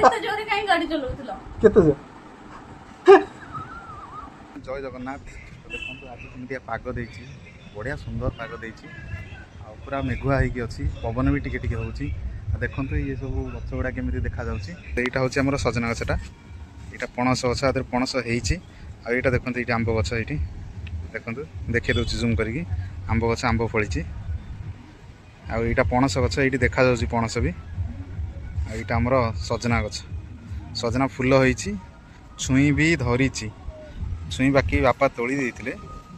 एते जोरे काई गाड़ी चलाउतलो केते जय जगन्नाथ देखो आज केमिया पाग देछि बढ़िया सुंदर पाग देछि आ पूरा मेघुआ होगी अच्छी पवन भी टिके टिके होउछि देखो ये सब गछ गुड़ा केमी देखा जाउछि एटा होछि हमर सजना गछटा एटा पणस गछ आदर पणस हेइछि आ एटा देखो ये आंब गछ एठी देखो देखे दउछि जूम करिकी आंब गछ आंब फळिछि आ एटा पणस गछ एठी देखा जाउछि पणस भी आ एटा हमर सजना गछ सजना फूल होइछि छुई भी धरिछि छुई बाकी बापा तोली देते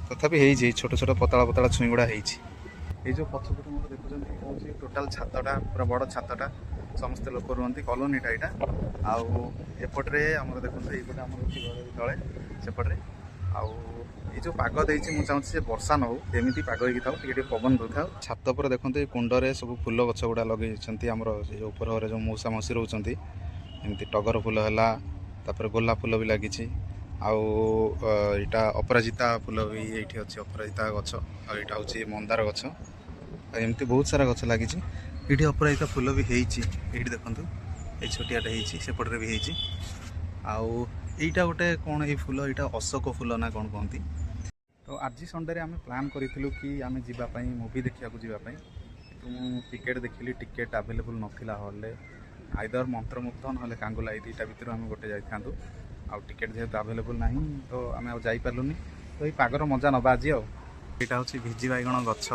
तथापि हो छोट छोट पतला पतला छुई गुड़ा हो जो पछपटे मोर देखुं टोटाल छातटा पूरा बड़ छातटा समस्ते लोक रुहति कलोनीटा यहाँ आउपटे आम देखते ये आम तले सेपटे आउ ये जो पाग देती मुझे चाहूँगी वर्षा न हो एमती पाग होगी था टे पवन दे था छात पर देखते कुंडे सब फूल गछ गुड़ा लगे आमर ऊपर घरे जो मौसा मौसी रोचती एमती टगर फूल है गोलाप फूल भी लगी आईटा अपराजिता फूल भी ये अच्छे अपराजिता गछ आईटा हूँ मंदार गछ एमती बहुत सारा गछ लगी ये अपराजिता फूल भी होती देखो ये छोटियाटा होपटे भी होती आईटा गोटे कौन ये फूल यहाँ अशोक फूल ना कौन कहती तो आज संडे आम प्लां करूँ कि आम जावाई मुवी देखा जावाई मुझे टिकेट देखिली टिकेट आवेलेबल नाला हॉल आइदर मंत्रमुग्ध ना कांगुला ये दुईटा भितर आम गोटे जाई आउ टिकेट जेहेतु आवेलेबल ना तो आम आईपारूनी तो ये पागर मजा नवा आज यहाँ हूँ भिजी बैगण गछ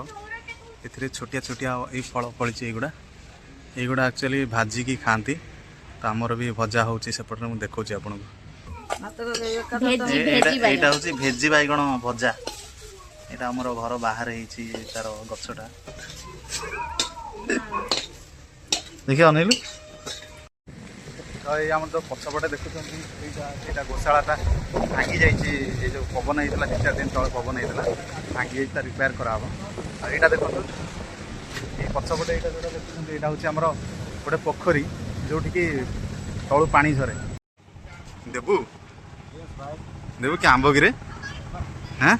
ए छोटिया छोटिया ये फल फली युवा युवा एक्चुअली भाजिकी खाती तो आमर भी भजा होपटे मुझे देखा आपको यहाँ हूँ भेजी बैगण भजा यहाँ आमर घर बाहर तार गछटा देखिए अनिलु तो ये आम जो पछपटे देखुं यहाँ गोशाला भांगी जाइए जो पवन होता 2-4 दिन तले पवन होता भांगी जाइए रिपेयर कराब यहाँ देखो ये पछपटे यहाँ जो देखते यहाँ हूँ आमर गोटे पोखरी जोटि तलू पानी झरे देबू देबू कि आंब कि हाँ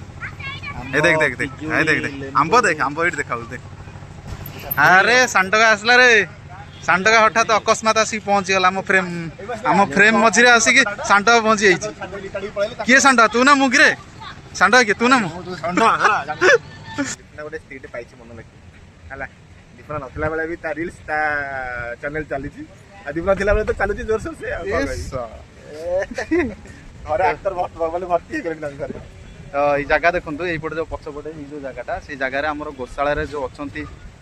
देख देख देख देख देख आंब देख आंब ये देखा देख अरे सांटका आसला रे सांटका हठात अकस्मात आसिक पहुँचीगला आम फ्रेम मझे आसिक सांटका पहुँची जाइए किए सांटका तू ना मुझे सांटका किए तू ना गोटे सीट पाई मन लगे है दीपना नथिला बेले भी रील्स चैनल चली दीपना थिला बेले तो चलुची जोरसोर से घरे एक्टर भर्ती ये जगह देखो ये जो पछपटे ये जो जगहटा से जगार आम गोशाला जो अच्छा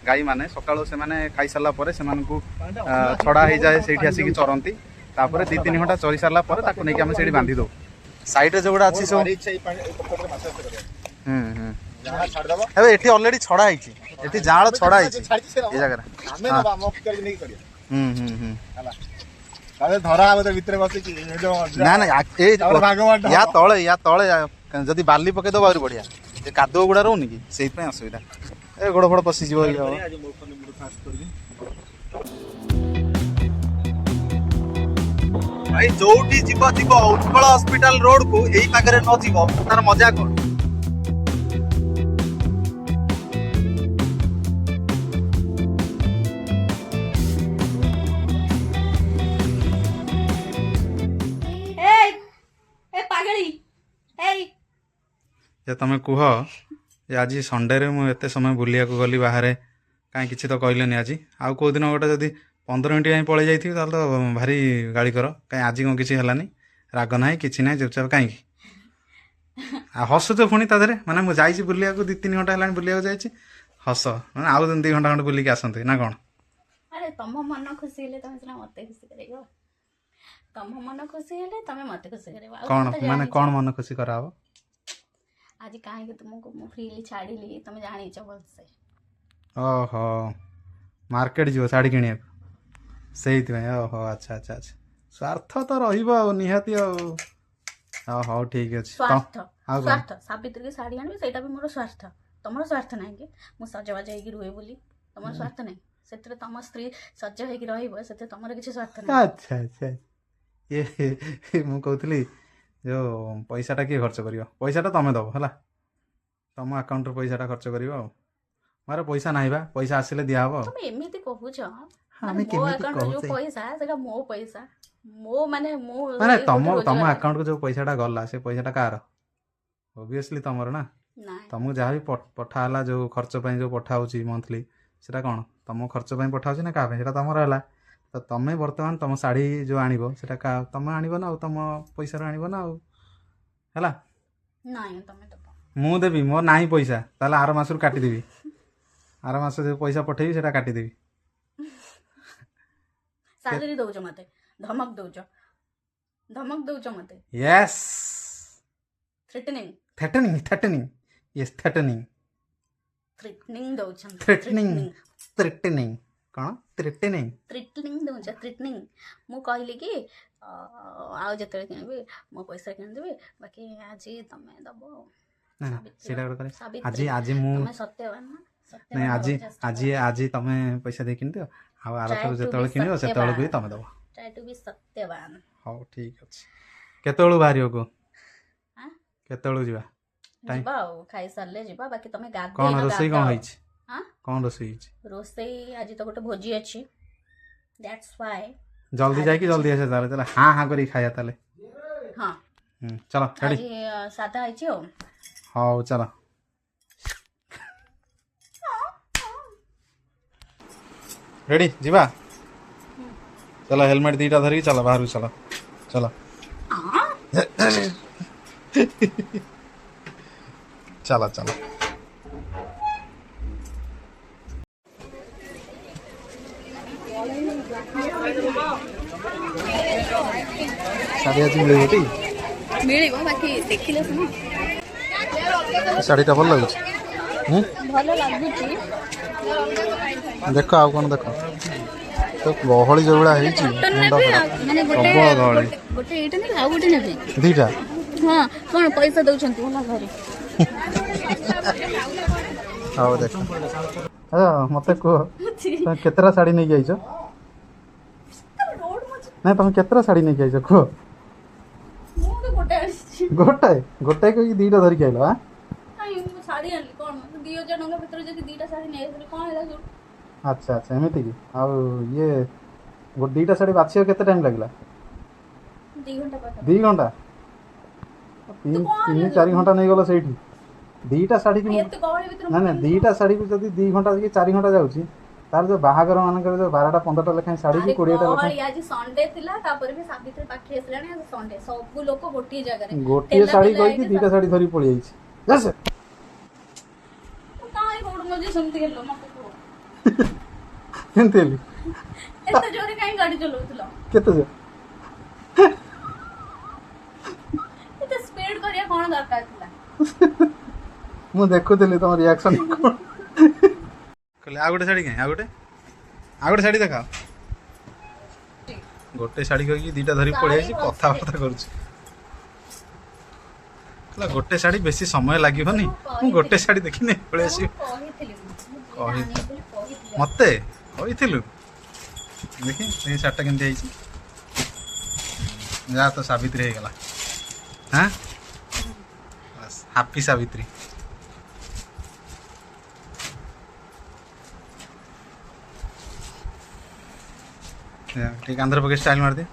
गाई मैंने सका से खाई सारा छड़ा हो जाए से आसिक चरती 2-3 घंटा चरी सारा नहीं आम से बांधि दो साइड जो गुड़ा अच्छी सब ये अलरेडी छड़ा ये जाल छड़ा ये जगह ना ना या तले जदि बाली पकईद आहुरी बढ़िया कादुआ गुड़ा रोनी कि से असुविधा ए गोड़ फोड़ पशिज भाई जो जीव जीव उत्कल हॉस्पिटल रोड को यही पाखे न जीव तार मजा कौन तुम कह आज संडे मुझे समय बुलिया गली बाहर कहीं किसी तो कहलेनि आज आउ कौ दिन गोटे जब 15 मिनट कहीं पलि जाइए तो भारी गाड़ी कर कहीं आज कौन किसी है राग ना कि ना चुपचाप कहीं हसुच पुणी तादे मैंने मुझे जाइए बुलिया 2-3 घंटा है बुलिया जाइए हस मैंने आउ 2 घंटा खंडे बुलिक आसते ना कौन अरे तुम मन खुशी हेले तुम सिना मते खुशी करेगो तुम मन खुशी हेले तुम मते खुशी करेगो कौन माने कौन मन खुशी कराबो आज कहीं तुमको मु फ्रीली छाड़िली तुम जानी भलसे ओहो मार्केट जीव शाढ़ी किणा से ओहो अच्छा अच्छा अच्छा स्वार्थ तो रहाती हो ठीक अच्छे स्वार्थ स्वार्थ सावित्री की शाढ़ी आनी से मोर स्वार्थ तुम स्वार्थ ना कि मुझे सजबाज हो रुहे बोली तुम स्वार्थ ना से तुम स्त्री सज हो तुम किसी स्वार्थ ना अच्छा अच्छा ये मुझे कहती जो पैसाटा किए खर्च कर पैसाटा तुम दब है तुम आकाउंट पैसाटा खर्च कर मारे पैसा ना पैसा आसिले दिहब तुम एमती कहूच ଆମେ ମୋ କେମିତି ଆକାଉଣ୍ଟରେ ଯୋଉ କହୁଛେ ପଇସା ସେଟା ମୋ ପଇସା, ମୋ ମାନେ ମୁଁ ମାନେ ଏଇ ତମ ଗୋଟେ ତମ ରୋଜଗାର। ଆକାଉଣ୍ଟକୁ ଯୋଉ ପଇସାଟା ଗଲା ସେ ପଇସାଟା କାହାର? ଅବଭିୟସଲି ତମର ନା। ନାଇଁ ତମକୁ ଯାହା ବି ପଠା ହେଲା ଯୋଉ ଖର୍ଚ୍ଚ ପାଇଁ ଯୋଉ ପଠା ହଉଛି ମନ୍ଥଲି, ସେଟା କ'ଣ ତମ ଖର୍ଚ୍ଚ ପାଇଁ ପଠା ହଉଛି ନା କାହା ପାଇଁ? ସେଟା ତମର ହେଲା। ତ ତମେ ବର୍ତ୍ତମାନ ତମ ଶାଢ଼ୀ ଯୋଉ ଆଣିବ ସେଟା ତମେ ଆଣିବ ନା ଆଉ, ତମ ପଇସାରୁ ଆଣିବ ନା ଆଉ, ହେଲା। ନାଇଁ ତମେ ଦବ। ମୁଁ ଦେବି, ମୋର ନାହିଁ ପଇସା, ତାହେଲେ ଆର ମାସରୁ କାଟିଦେବି। ଆର ମାସ ଯୋଉ ପଇସା ପଠେଇବି ସେଟା କାଟିଦେବି। ସାଲେରୀ ଦଉଛ ମତେ, ଧମକ ଦଉଛ ମତେ। Yes, threatening threatening Yes, threatening ଦଉଛନ୍ତି। ଥ୍ରେଟନିଂ କ'ଣ? ଥ୍ରେଟନିଂ ଦଉଛ, ଥ୍ରେଟନିଂ। ମୁଁ କହିଲି କି ଆଉ ଯେତେବେଳେ କିଣିବି ମୋ ପଇସା କିଣିଦେବି, ବାକି ଆଜି ତମେ ଦବ ଆଉ। ନା ସେଇଟା ଗୋଟେ କରେ। ସାବିତ୍ରୀ, ଆଜି ମୁଁ ତମେ ସତ୍ୟବାନ ନା? ନାଇଁ, ସତ୍ୟବାନ ଆଜି ହବାକୁ ଚେଷ୍ଟା ଆଜି କର। ଆଜି ତମେ ପଇସା ଦେଇ କିଣିଦିଅ, ଆଉ Try ଆରଥର to be ଯେତେବେଳେ କିଣିବ ସେତେବେଳକୁ ବି ସତ୍ୟବାନ। ତମେ ଦେବ। Try to be Satyaban. ହଉ ଠିକ୍ ଅଛି। କେତେବେଳକୁ ବାହାରିବ କୁହ? ଆଁ? କେତେବେଳକୁ ଯିବା? Time? ଯିବା ଆଉ, ଖାଇସାରିଲେ ଯିବା। ବାକି ତମେ କ'ଣ ଗାଧେଇନ, ରୋଷେଇ କ'ଣ ହେଇଛି? ଆଁ? କ'ଣ ରୋଷେଇ ହେଇଛି? ରୋଷେଇ ଆଜି ତ ଗୋଟେ ଭୋଜି ଅଛି, ଦ୍ୟାଟ୍ସ ହ୍ୱାଇ। ଜଲ୍ଦି ଯାଇକି ଜଲ୍ଦି ଆସିବା ତାହେଲେ। ତାହେଲେ ହାଁ କରିକି ଖାଇବା ତାହେଲେ। ହଁ, ଚାଲ ରେଡ଼ି। ଆଜି ସାଧା ହେଇଛି ଆଉ। ହଉ ଚାଲ। ରେଡ଼ି ଯିବା? ଚାଲ ହେଲମେଟ୍ ଦୁଇଟା ଧରିକି ଚାଲ ବାହାରକୁ, ଚାଲ ଚାଲ। ଚାଲ ଚାଲ। ଶାଢ଼ୀ ଆଜି ମିଳିବ ଟି? ମିଳିବ, ବାକି ଦେଖିଲେ ସିନା। ଶାଢ଼ୀଟା ଭଲ ଲାଗୁଛି? ଭଲ ଲାଗୁଛି। ଦେଖ ଆଉ କ'ଣ ଦେଖ। ତ ଗହଳି ଯୋଉଭଳିଆ ହେଇଛି ମୁଣ୍ଡ ଖରାପ। ମାନେ ପ୍ରବଳ ଗହଳି। ଗୋଟେ ଏଇଟା ନେବି, ଆଉ ଗୋଟେ ନେବି। ଦୁଇଟା? ହଁ, କ'ଣ ପଇସା ଦଉଛନ୍ତି ହେଲା ଘରେ? ହଉ ଦେଖ। ମୋତେ କୁହ, ତମେ କେତେଟା ଶାଢ଼ୀ ନେଇକି ଆଇଛ? ନାଇଁ, ତମେ କେତେଟା ଶାଢ଼ୀ ନେଇକି ଆଇଛ କୁହ? ମୁଁ ତ ଗୋଟେ ଆସିଛି। ଗୋଟାଏ କହିକି ଦୁଇଟା ଧରିକି ଆଇଲ? ମୁଁ ଶାଢ଼ୀ ଆଣିଲି କ'ଣ? 2000 ଟଙ୍କା ଭିତରେ ଯଦି ଦୁଇଟା ଶାଢ଼ୀ ନେଇ ଆସିଲି କ'ଣ ହେଲା ଯୋଉ? ଆଚ୍ଛା ଆଚ୍ଛା, ଏମିତି କି? ଆଉ ଇଏ ଦୁଇଟା ଶାଢ଼ୀ ବାଛିବାକୁ କେତେ ଟାଇମ୍ ଲାଗିଲା? 2 ଘଣ୍ଟା ପାଖା। 2 ଘଣ୍ଟା? 3-4 ଘଣ୍ଟା ନେଇଗଲ ସେଇଠି। ଦୁଇଟା ଶାଢ଼ୀକି ମୁଁ ଏତେ ଗହଳି ଭିତରେ ନାଇଁ ଦୁଇଟା ଶାଢ଼ୀକୁ ଯଦି 2 ଘଣ୍ଟା କି 4 ଘଣ୍ଟା ଯାଉଛି, ତାର ଯୋଉ ବାହାଘର ମାନଙ୍କରେ ଯୋଉ 12ଟା 15ଟା ଲେଖାଏଁ ଶାଢ଼ୀକି 20ଟା ଲେଖାଏଁ। ଆଜି ସଣ୍ଡେ ଥିଲା, ତାପରେ ବି ସାବିତ୍ରୀ ପାଖେଇ ଆସିଲାଣି। ଆଜି ସଣ୍ଡେ, ସବୁ ଲୋକ ଗୋଟିଏ ଜାଗାରେ। ଗୋଟିଏ ଶାଢ଼ୀ କହିକି 2ଟା ଶାଢ଼ୀ ଧରି ପଳେଇ ଯାଇଛି। କାଇଁ କୋଉଠୁ ମଜା ସେମିତି ହେଲ ମତେ କୁହ। କେମିତି ହେଲି? ଏତେ ଜୋରେ କାଇଁ ଗାଡ଼ି ଚଲାଉଥିଲ? କେତେ ଯେ? ଏତେ ସ୍ପିଡ୍ କରିବା କ'ଣ ଦରକାର ଥିଲା? ମୁଁ ଦେଖୁଥିଲି ତମ ରିଆକ୍ସନ୍ କ'ଣ। କହିଲେ ଆଉ ଗୋଟେ ଶାଢ଼ୀ କାଇଁ? ଆଉ ଗୋଟେ ଶାଢ଼ୀ ଦେଖାଅ। ଗୋଟେ ଶାଢ଼ୀ କହିକି 2ଟା ଧରି ପଳେଇ ଆସିଛି, କଥାବାର୍ତ୍ତା କରୁଛି। କହିଲା ଗୋଟେ ଶାଢ଼ୀ ବେଶୀ ସମୟ ଲାଗିବନି, ମୁଁ ଗୋଟେ ଶାଢ଼ୀ ଦେଖିନି ପଳେଇ ଆସିବି। ମୋତେ କହିଥିଲୁ? ଦେଖି ସେଇ ଶାଢ଼ୀଟା କେମିତି ହେଇଛି। ଯାହା ତ ସାବିତ୍ରୀ ହେଇଗଲା। ହାଁ, ହାପି ସାବିତ୍ରୀ। ଟିକେ କାନ୍ଧରେ ପକେଇ ଷ୍ଟାଇଲ୍ ମାରିଦିଏ।